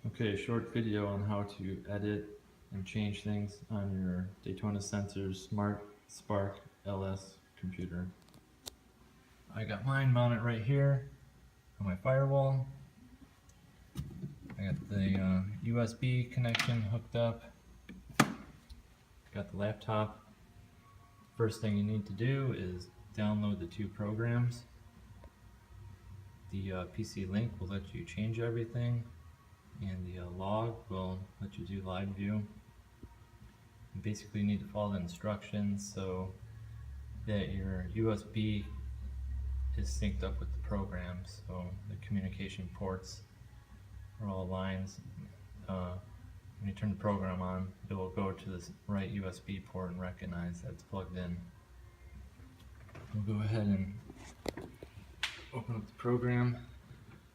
Okay, a short video on how to edit and change things on your Daytona Sensors Smartspark LS computer. I got mine mounted right here on my firewall. I got the USB connection hooked up. Got the laptop. First thing you need to do is download the two programs. The PC link will let you change everything, and the log will let you do live view. You basically need to follow the instructions so that your USB is synced up with the program, so the communication ports are all lines. When you turn the program on, it will go to this right USB port and recognize that it's plugged in. We'll go ahead and open up the program.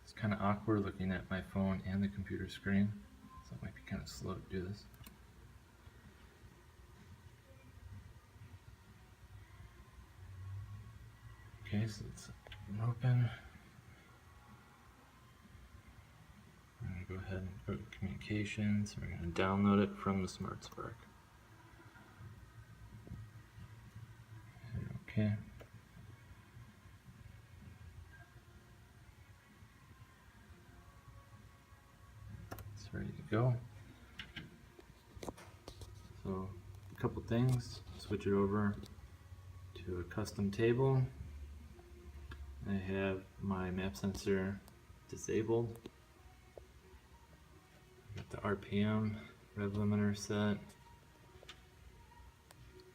It's kind of awkward looking at my phone and the computer screen, so it might be kind of slow to do this. Okay, so let's open. I'm going to go ahead and go to communications. We're going to download it from the Smartspark. Okay. It's ready to go. So, a couple things. Switch it over to a custom table. I have my map sensor disabled. Got the RPM, rev limiter set.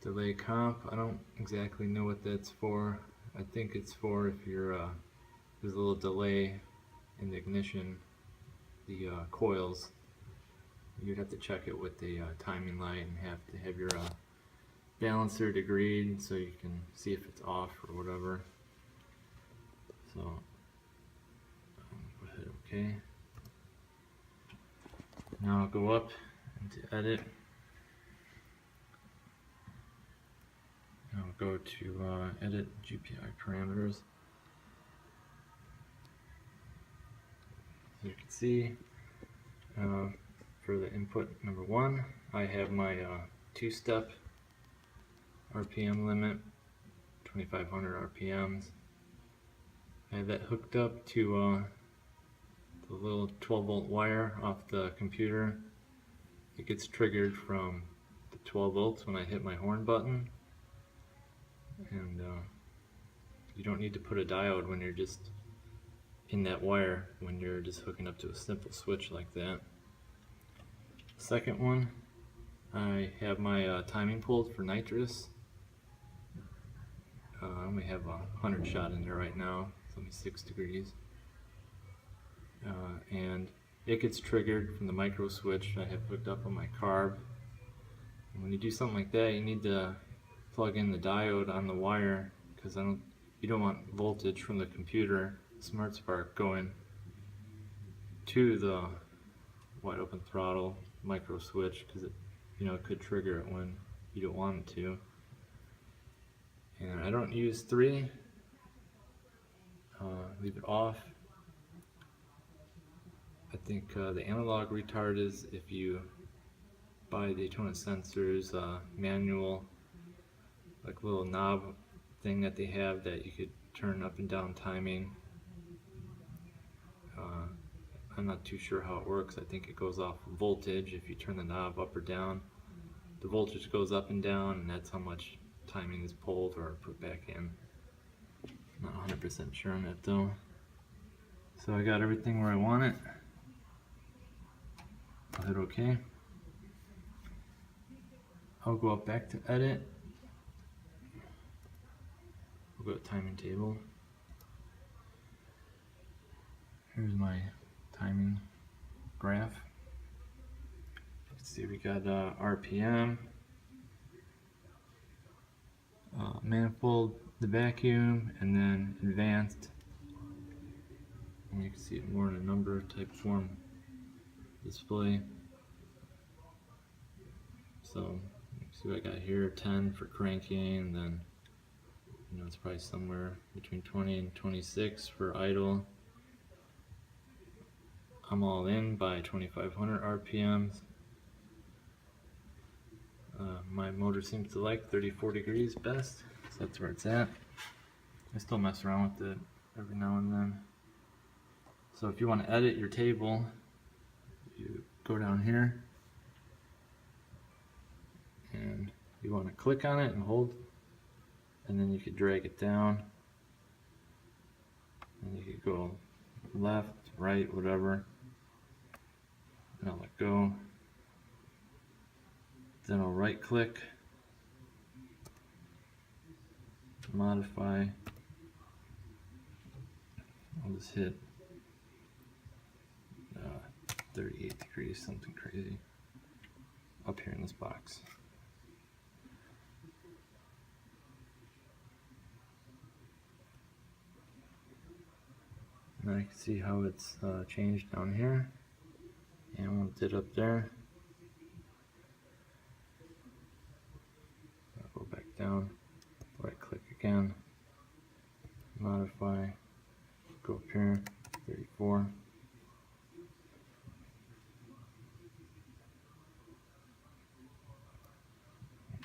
Delay comp, I don't exactly know what that's for. I think it's for if you're, there's a little delay in the ignition, the coils. You'd have to check it with the timing light and have to have your balancer degreed so you can see if it's off or whatever. So, go ahead, okay. Now I'll go up into edit. I'll go to edit GPI parameters. As you can see, for the input number 1, I have my two-step RPM limit, 2500 RPMs. I have that hooked up to the little 12-volt wire off the computer. It gets triggered from the 12 volts when I hit my horn button. And you don't need to put a diode when you're just in that wire, when you're just hooking up to a simple switch like that. Second one, I have my timing pulled for nitrous. I only have 100 shot in there right now. It's only 6 degrees. And it gets triggered from the micro switch I have hooked up on my carb. And when you do something like that, you need to plug in the diode on the wire, because you don't want voltage from the computer Smartspark going to the wide open throttle micro switch, because it could trigger it when you don't want it to. And I don't use 3. Leave it off. I think the analog retard is if you buy Daytona Sensors manual, like little knob thing that they have that you could turn up and down timing. I'm not too sure how it works. I think it goes off voltage. If you turn the knob up or down, the voltage goes up and down, and that's how much timing is pulled or put back in. Not 100% sure on that though. So I got everything where I want it. I'll hit OK. I'll go up back to edit. We'll go to timing table. Here's my timing graph. You can see we got RPM, manifold, the vacuum, and then advanced. And you can see it more in a number type form display. So you see what I got here, 10 for cranking, and then it's probably somewhere between 20 and 26 for idle. come all in by 2500 RPMs. My motor seems to like 34 degrees best, so that's where it's at. I still mess around with it every now and then. So if you want to edit your table, you go down here and you want to click on it and hold, and then you could drag it down, and you could go left, right, whatever, and I'll let go. Then I'll right click, modify, I'll just hit 38 degrees, something crazy, up here in this box. Now you can see how it's changed down here, and once it up there, I'll go back down, right click again, modify, go up here, 34.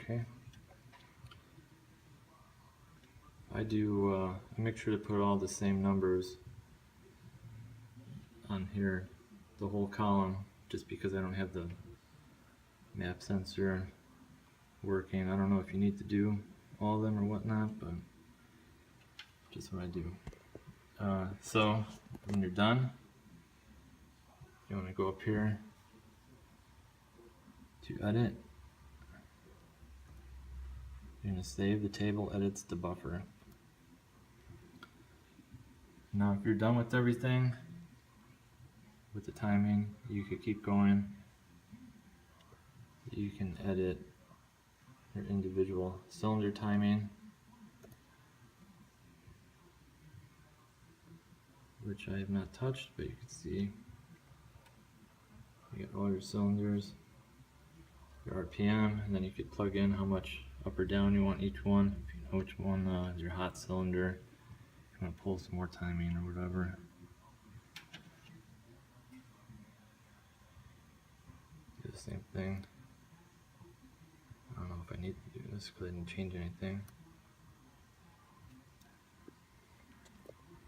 Okay. I make sure to put all the same numbers on here, the whole column, just because I don't have the map sensor working. I don't know if you need to do all of them or whatnot, but just what I do. So when you're done, you want to go up here to edit. You're going to save the table edits to buffer. Now if you're done with everything, with the timing, you could keep going. You can edit your individual cylinder timing, which I have not touched, but you can see you got all your cylinders, your RPM, and then you could plug in how much up or down you want each one. If you know which one is your hot cylinder, if you want to pull some more timing or whatever. Do the same thing. I don't know if I need to do this because I didn't change anything.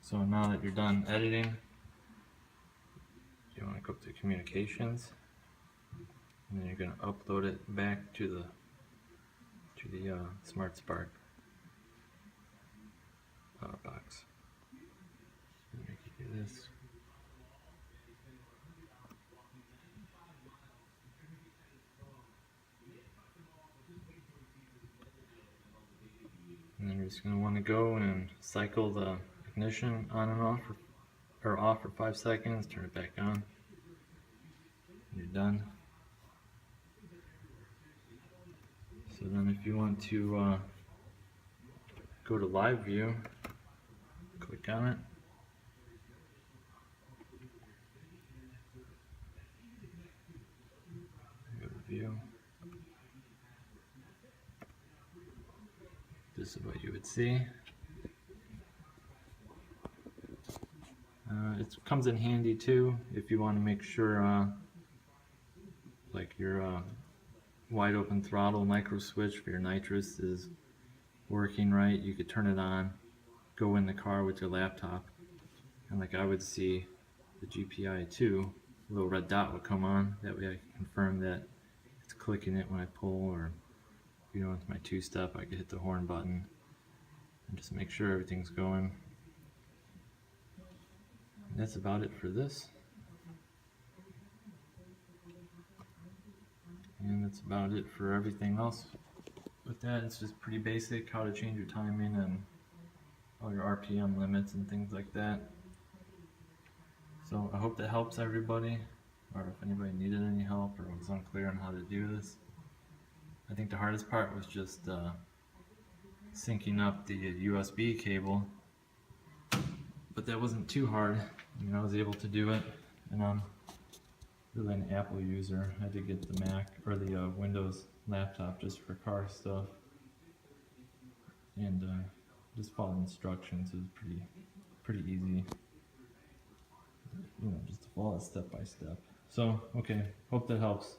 So now that you're done editing, you want to go up to communications, and then you're going to upload it back to the Smartspark box. Make you do this. And then you're just going to want to go and cycle the ignition on and off, or off for 5 seconds, turn it back on, and you're done. So then if you want to go to live view, click on it. Go to view. This is what you would see. It comes in handy too if you want to make sure like your wide open throttle micro switch for your nitrous is working right. You could turn it on, go in the car with your laptop, and like I would see the GPI 2, a little red dot would come on. That way I can confirm that it's clicking it when I pull, or you know, with my 2-step I could hit the horn button and just make sure everything's going. And that's about it for this. And that's about it for everything else. With that, it's just pretty basic, how to change your timing and all your RPM limits and things like that. So I hope that helps everybody, or if anybody needed any help or was unclear on how to do this. I think the hardest part was just syncing up the USB cable, but that wasn't too hard. I mean, I was able to do it, and I'm really an Apple user. I did get the Mac or the Windows laptop just for car stuff, and just follow instructions. It was pretty easy. just follow it step by step. So, okay, hope that helps.